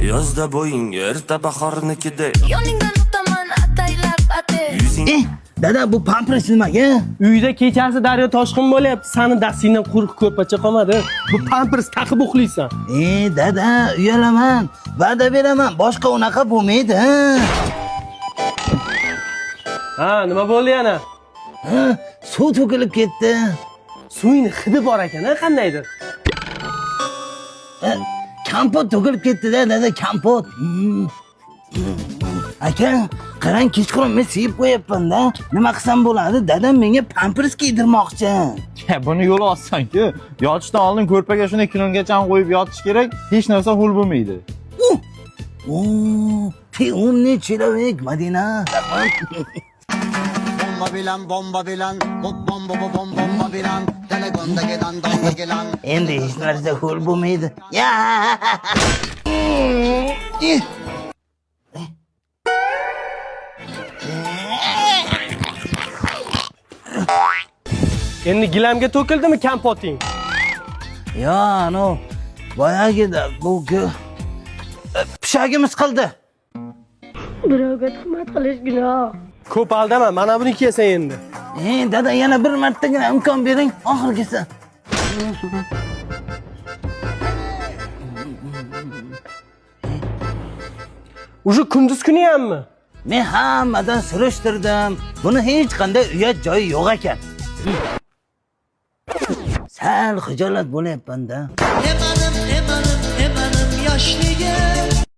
Yozda bo'ying erta bahornikida. Yoningdan o'taman ataylab ate. Dada bu pampers nimaga? Uyda kechasi daryo toshqin bo'lyapti. Sani dastingdan quruq ko'rpacha qolmadi. Bu pampers taqib uxlaysan. Dada, uyalaman. Va'da beraman, boshqa unaqa bo'lmaydi. Ha, nima bo'ldi yana? Suv to'kilib ketdi. Suvning hidi bor ekan, qandaydir? Kompot to'kilib ketdi-da, dada, kompot. Aka, qarang, kechqurun men siyib qo'yapman-da. Nima qilsam bo'ladi? Dadam menga pampers kiydirmoqchi. Buni yo'l oson-ku. Yotishdan oldin ko'rpaga shuni kungacha qo'yib yotish kerak, hech narsa hul bo'lmaydi. Ты умный человек, Madina. Bomba bilan, bomba bilan, telefonda gelan. Endi hech narsa hul bo'lmaydi. Ya! Endi gilamga to'kildimi kompoting? Yo, boyagida bu pishagimiz qildi. Birovga tuhmat qilish gunoh. Ko'p aldama, mana buni kiyasan endi. Dada, yana bir martagina imkon bering, oxirgisi. Uje kunduz kuni hammi? Men hammadan surishtirdim. Buni hech qanday uyat joyi yo'q ekan. Sal xijolat bo'lyapman-da. Emanim, yaşlıya.